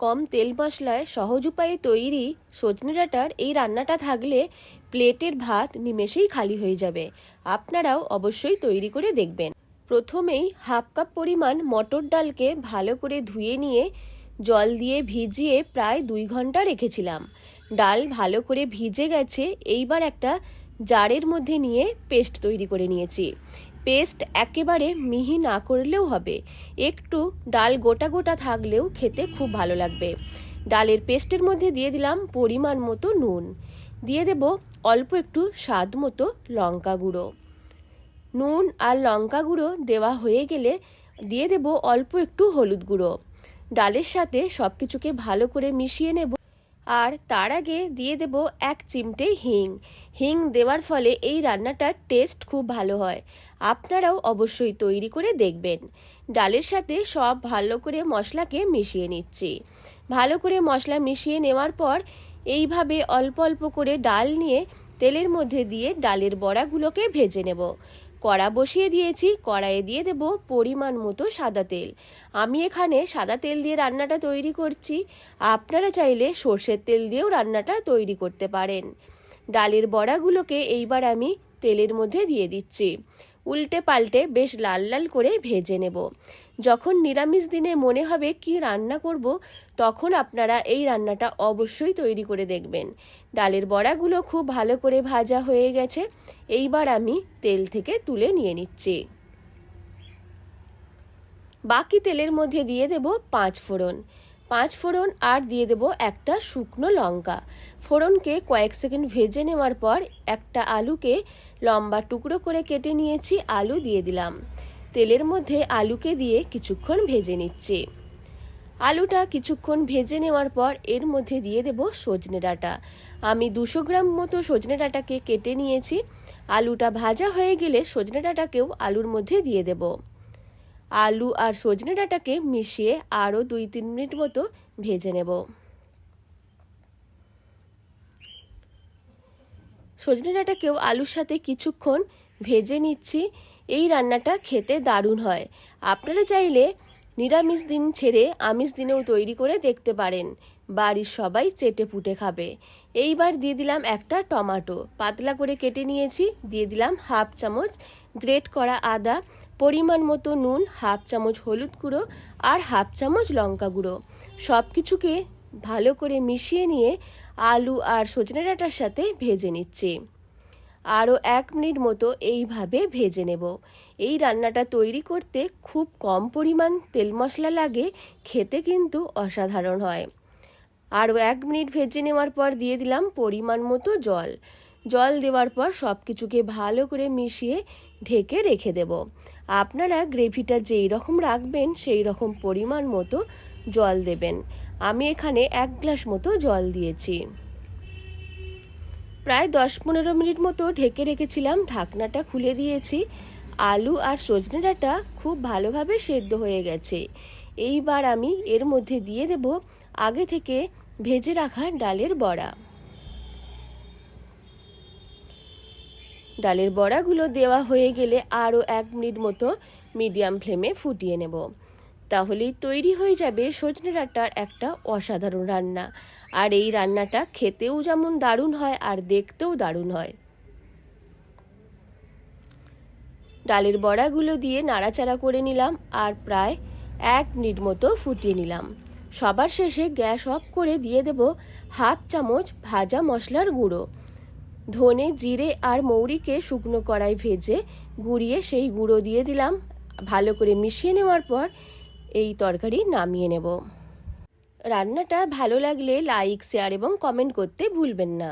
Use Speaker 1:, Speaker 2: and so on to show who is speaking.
Speaker 1: কম তেল মশলায় সহজ উপায়ে তৈরি সজনে ডাঁটার এই রান্নাটা থাকলে প্লেটের ভাত নিমেষেই খালি হয়ে যাবে। আপনারাও অবশ্যই তৈরি করে দেখবেন। প্রথমেই হাফ কাপ পরিমাণ মটর ডালকে ভালো করে ধুয়ে নিয়ে জল দিয়ে ভিজিয়ে প্রায় 2 ঘন্টা রেখেছিলাম। ডাল ভালো করে ভিজে গেছে। এইবার একটা জারের মধ্যে নিয়ে পেস্ট তৈরি করে নিয়েছি। পেস্ট একেবারে মিহি না করলেও হবে, একটু ডাল গোটা গোটা থাকলেও খেতে খুব ভালো লাগবে। ডালের পেস্টের মধ্যে দিয়ে দিলাম পরিমাণ মতো নুন, দিয়ে দেব অল্প একটু স্বাদ মতো লঙ্কা গুঁড়ো। নুন আর লঙ্কা গুঁড়ো দেওয়া হয়ে গেলে দিয়ে দেব অল্প একটু হলুদ গুঁড়ো। ডালের সাথে সব কিছুকে ভালো করে মিশিয়ে নেব। আর তার আগে দিয়ে দেব 1 চিমটে হিং। হিং দেওয়ার ফলে এই রান্নাটার টেস্ট খুব ভালো হয়। আপনারাও অবশ্যই তৈরি করে দেখবেন। ডালের সাথে সব ভালো করে মশলাকে মিশিয়ে নিচ্ছি। ভালো করে মশলা মিশিয়ে নেওয়ার পর এইভাবে অল্প অল্প করে ডাল নিয়ে তেলের মধ্যে দিয়ে ডালের বড়াগুলোকে ভেজে নেব। কড়া বসিয়ে দিয়েছি, কড়াইয়ে দিয়ে দেব পরিমাণ মতো সাদা তেল। আমি এখানে সাদা তেল দিয়ে রান্নাটা তৈরি করছি, আপনারা চাইলে সর্ষের তেল দিয়েও রান্নাটা তৈরি করতে পারেন। ডালের বড়াগুলোকে এইবার আমি তেলের মধ্যে দিয়ে দিচ্ছি। উল্টে পাল্টে বেশ লাল লাল করে ভেজে নেব। যখন নিরামিষ দিনে মনে হবে কি রান্না করব, তখন আপনারা এই রান্নাটা অবশ্যই তৈরি করে দেখবেন। ডালের বড়াগুলো খুব ভালো করে ভাজা হয়ে গেছে। এইবার আমি তেল থেকে তুলে নিয়ে নিচ্ছি। বাকি তেলের মধ্যে দিয়ে দেব 5 ফোড়ন আর দিয়ে দেব একটা শুকনো লঙ্কা। ফোড়নকে কয়েক সেকেন্ড ভেজে নেওয়ার পর একটা আলুকে লম্বা টুকরো করে কেটে নিয়েছি, আলু দিয়ে দিলাম। তেলের মধ্যে আলুকে দিয়ে কিছুক্ষণ ভেজে নিচ্ছি। আলুটা কিছুক্ষণ ভেজে নেওয়ার পর এর মধ্যে দিয়ে দেব সজনে ডাঁটা। আমি 200 গ্রাম মতো সজনে ডাঁটাকে কেটে নিয়েছি। আলুটা ভাজা হয়ে গেলে সজনে ডাঁটাকেও আলুর মধ্যে দিয়ে দেব। আলু আর সজনে ডাঁটাকে মিশিয়ে আরও 2-3 মিনিট মতো ভেজে নেব। সজনে ডাঁটাকেও আলুর সাথে কিছুক্ষণ ভেজে নিচ্ছি। এই রান্নাটা খেতে দারুণ হয়। আপনারা চাইলে নিরামিষ দিন ছেড়ে আমিষ দিনেও তৈরি করে দেখতে পারেন। বাড়ির সবাই চেটে পুটে খাবে। এইবার দিয়ে দিলাম একটা টমেটো, পাতলা করে কেটে নিয়েছি। দিয়ে দিলাম হাফ চামচ গ্রেট করা আদা, পরিমাণ মতো নুন, হাফ চামচ হলুদ গুঁড়ো আর হাফ চামচ লঙ্কা গুঁড়ো। সব কিছুকে ভালো করে মিশিয়ে নিয়ে আলু আর সজনে ডাঁটার সাথে ভেজে নিচ্ছি। আরও 1 মিনিট মতো এইভাবে ভেজে নেব। এই রান্নাটা তৈরি করতে খুব কম পরিমাণ তেল মশলা লাগে, খেতে কিন্তু অসাধারণ হয়। আরও 1 মিনিট ভেজে নেওয়ার পর দিয়ে দিলাম পরিমাণ মতো জল। জল দেওয়ার পর সব কিছুকে ভালো করে মিশিয়ে ঢেকে রেখে দেব। আপনারা গ্রেভিটা যেই রকম রাখবেন সেই রকম পরিমাণ মতো জল দেবেন। আমি এখানে 1 গ্লাস মতো জল দিয়েছি। প্রায় 10-15 মিনিট মতো ঢেকে রেখেছিলাম। ঢাকনাটা খুলে দিয়েছি। আলু আর সজনে ডাঁটা খুব ভালোভাবে সেদ্ধ হয়ে গেছে। এইবার আমি এর মধ্যে দিয়ে দেব আগে থেকে ভেজে রাখা ডালের বড়া। ডালের বড়াগুলো দেওয়া হয়ে গেলে আরও 1 মিনিট মতো মিডিয়াম ফ্লেমে ফুটিয়ে নেব। তাহলেই তৈরি হয়ে যাবে সজনে ডাঁটার একটা অসাধারণ রান্না। আর এই রান্নাটা খেতেও যেমন দারুণ হয় আর দেখতেও দারুণ হয়। ডালের বড়াগুলো দিয়ে নাড়াচাড়া করে নিলাম আর প্রায় 1 মিনিট মতো ফুটিয়ে নিলাম। সবার শেষে গ্যাস অফ করে দিয়ে দেব হাফ চামচ ভাজা মশলার গুঁড়ো। ধনে, জিরে আর মৌরিকে শুকনো কড়াই ভেজে গুঁড়িয়ে সেই গুঁড়ো দিয়ে দিলাম। ভালো করে মিশিয়ে নেওয়ার পর এই তরকারি নামিয়ে নেব। রান্নাটা ভালো লাগলে লাইক, শেয়ার এবং কমেন্ট করতে ভুলবেন না।